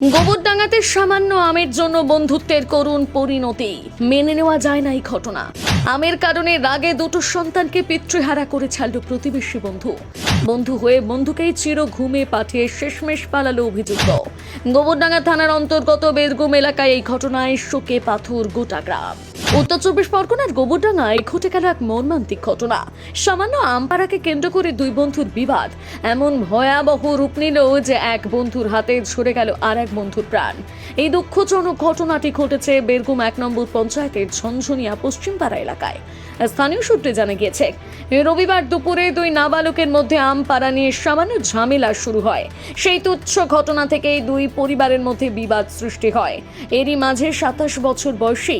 গোবরডাঙ্গাতে সামান্য আমের জন্য বন্ধুত্বের করুণ পরিণতি মেনে নেওয়া যায় না এই ঘটনা। আমের কারণে রাগে দুটো সন্তানকে পিতৃহারা করে ছাড়ল প্রতিবেশী বন্ধু হয়ে বন্ধুকেই চির ঘুমে পাঠিয়ে শেষমেশ পালালো অভিযুক্ত। গোবরডাঙ্গা থানার অন্তর্গত বেদগুম এলাকায় এই ঘটনায় শোকে পাথর গোটা গ্রাম। উত্তর চব্বিশ পরগনার গোবরডাঙ্গায় ঘটে গেল এক মর্মান্তিক ঘটনা। সামান্য আম পাড়াকে কেন্দ্র করে দুই বন্ধুর বিবাদ এমন ভয়াবহ রূপ নিল যে এক বন্ধুর হাতে ঝরে গেল আর এক বন্ধুর প্রাণ। এই দুঃখজনক ঘটনাটি ঘটেছে বেদগুম 1 নম্বর পঞ্চায়েতের ঝনঝনিয়া পশ্চিমপাড়া এলাকায়। স্থানীয় সূত্রে জানা গিয়েছে, রবিবার দুপুরে দুই নাবালকের মধ্যে আম পাড়া নিয়ে সামান্য ঝামেলা শুরু হয়। সেই তুচ্ছ ঘটনা থেকেই দুই পরিবারের মধ্যে বিবাদ সৃষ্টি হয়। এরই মাঝে 27 বছর বয়সী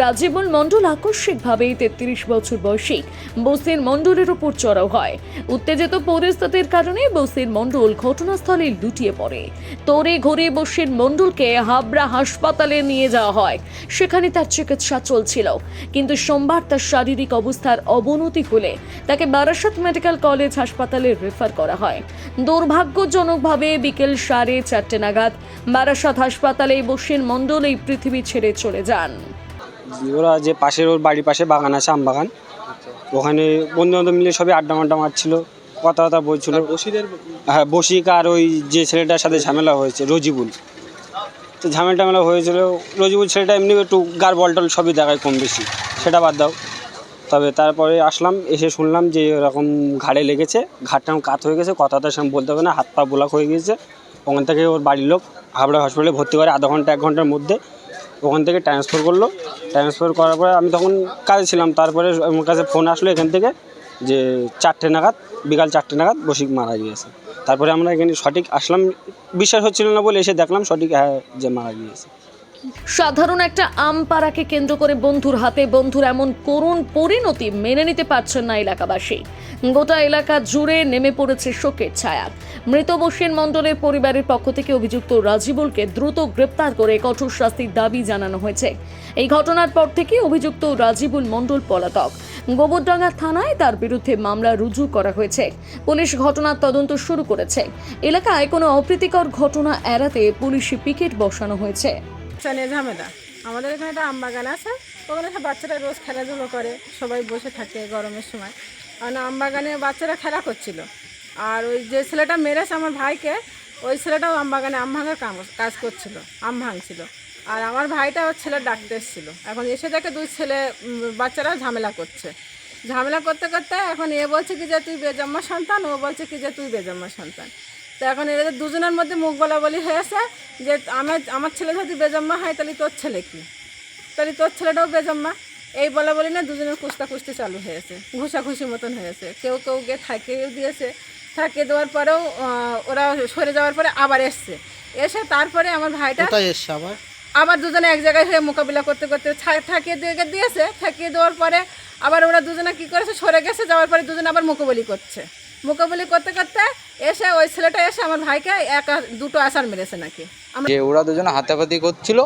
রাজিবুল মণ্ডল আকস্মিকভাবে 33 বছর বয়সী বসির মণ্ডলের উপর চড়াও হয়। উত্তেজিত পরিস্থিতির কারণে বসির মণ্ডল ঘটনাস্থলে লুটিয়ে পড়ে। তোড়ে ঘরে বসির মণ্ডলকে হাবড়া হাসপাতালে নিয়ে যাওয়া হয়। সেখানে তার চিকিৎসা চলছিল, কিন্তু সোমবার তার শারীরিক অবস্থার অবনতি হলে তাকে বারাসাত মেডিকেল কলেজ হাসপাতালে রেফার করা হয়। দুর্ভাগ্যজনকভাবে বিকেল 4:30 নাগাদ বারাসাত হাসপাতালে বসির মণ্ডল এই পৃথিবী ছেড়ে চলে যান। ওরা যে পাশের ওর বাড়ির পাশে বাগান আছে, আম বাগান, ওখানে বন্ধু বান্ধব মিলে সবই আড্ডা মারছিল, কথা বলছিল। হ্যাঁ, বসিক আর ওই যে ছেলেটার সাথে ঝামেলা হয়েছে রজিবুল, তো ঝামেলা হয়েছিল। রজিবুল ছেলেটা এমনি একটু গার বলটল সবই দেখায় কম বেশি, সেটা বাদ দাও। তবে তারপরে আসলাম, এসে শুনলাম যে এরকম ঘাড়ে লেগেছে, ঘাটটা কাত হয়ে গেছে, কথাটা সেরকম বলতে হবে না, হাত পা ব্লক হয়ে গিয়েছে। ওখান থেকে ওর বাড়ির লোক হাবড়া হসপিটালে ভর্তি করে আধা ঘন্টা 1 ঘন্টার মধ্যে ওখান থেকে ট্রান্সফার করলো। ট্রান্সফার করার পরে আমি তখন কাজে ছিলাম। তারপরে আমার কাছে ফোন আসলো এখান থেকে যে 4টে নাগাদ, বিকাল 4টে নাগাদ বসিক মারা গিয়েছে। তারপরে আমরা এখানে সঠিক আসলাম, বিশ্বাস হচ্ছিল না বলে এসে দেখলাম সঠিক, হ্যাঁ, যে মারা গিয়েছে। সাধারণ একটা আম পাড়াকে কেন্দ্র করে বন্ধুর হাতে বন্ধুর এমন করুণ পরিণতি মেনে নিতে পারছেন না এলাকাবাসী। গোটা এলাকা জুড়ে নেমে পড়েছে শোকের ছায়া। মৃত বসির মণ্ডলের পরিবারের পক্ষ থেকে অভিযুক্ত রাজিবুলকে দ্রুত গ্রেপ্তার করে কঠোর শাস্তির দাবি জানানো হয়েছে। এই ঘটনার পর থেকে অভিযুক্ত রাজিবুল মণ্ডল পলাতক। গোবরডাঙ্গা থানায় তার বিরুদ্ধে মামলা রুজু করা হয়েছে। পুলিশ ঘটনার তদন্ত শুরু করেছে। এলাকায় কোনো অপ্রীতিকর ঘটনা এড়াতে পুলিশি পিকেট বসানো হয়েছে। ঝামেলা আমাদের এখানে একটা আম বাগান আছে, ওখানে সব বাচ্চারা রোজ খেলাধুলো করে, সবাই বসে থাকে গরমের সময়। আর আম বাগানে বাচ্চারা খেলা করছিল, আর ওই যে ছেলেটা মেরেছে আমার ভাইকে, ওই ছেলেটাও আম বাগানে আম ভাঙার কাজ করছিল, আম ভাঙছিল। আর আমার ভাইটা ওর ছেলে ডাকতে এসেছিল। এখন এসে দেখে দুই ছেলে বাচ্চারা ঝামেলা করছে। ঝামেলা করতে করতে এখন এ বলছে কি যে তুই বেজন্মা সন্তান, ও বলছে কি যে তুই বেজন্মা সন্তান। তো এখন এদের দুজনের মধ্যে মুখ বলাবলি হয়েছে যে আমার ছেলে যদি বেজন্মা হয় তাহলে তোর ছেলে কি, তাহলে তোর ছেলেটাও বেজন্মা। এই বলা বলি না, দুজনের কুস্তি চালু হয়েছে, ঘুষাঘুষি মতন হয়েছে। কেউ গিয়ে থাকিয়েও দিয়েছে, থাকিয়ে দেওয়ার পরেও ওরা সরে যাওয়ার পরে আবার এসছে। এসে তারপরে আমার ভাইটা আবার দুজনে এক জায়গায় হয়ে মোকাবিলা করতে থাকিয়ে দিয়েছে। থাকিয়ে দেওয়ার পরে আবার ওরা দুজনে কী করেছে, সরে গেছে। যাওয়ার পরে দুজনে আবার মোকাবিলা করতে করতে এসে ওই ছেলেটা এসে আমার ভাইকে 2টো আছাড় মেরেছে নাকি। যে ওরা দুজনে হাতাপাতি করছিল,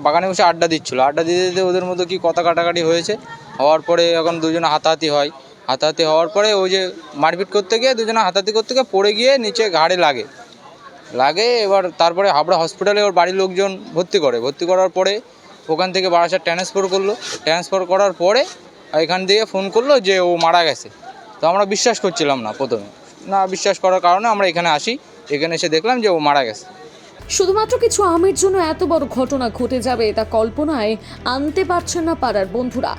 বাগানে বসে আড্ডা দিচ্ছিল। আড্ডা দিতে ওদের মধ্যে কি কথা কাটাকাটি হয়েছে। হওয়ার পরে এখন দুজনে হাতাহাতি হয়। হাতাহাতি হওয়ার পরে ওই যে মারপিট করতে গিয়ে দুজনে হাতাহাতি করতে গিয়ে পড়ে গিয়ে নিচে ঘাড়ে লাগে। এবার তারপরে হাবড়া হসপিটালে ওর বাড়ির লোকজন ভর্তি করার পরে ওখান থেকে বারাসাত ট্রান্সফার করার পরে এখান থেকে ফোন করলো যে ও মারা গেছে। তো আমরা বিশ্বাস করছিলাম না, প্রথমে না বিশ্বাস করার কারণে আমরা এখানে আসি। এখানে এসে দেখলাম যে ও মারা গেছে। শুধুমাত্র কিছু আমের জন্য এত বড় ঘটনা ঘটে যাবে তা কল্পনায় আনতে পারছেন না পাড়ার বন্ধুরা।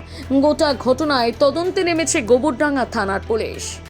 গোটা ঘটনায় তদন্তে নেমেছে গোবরডাঙ্গা থানার পুলিশ।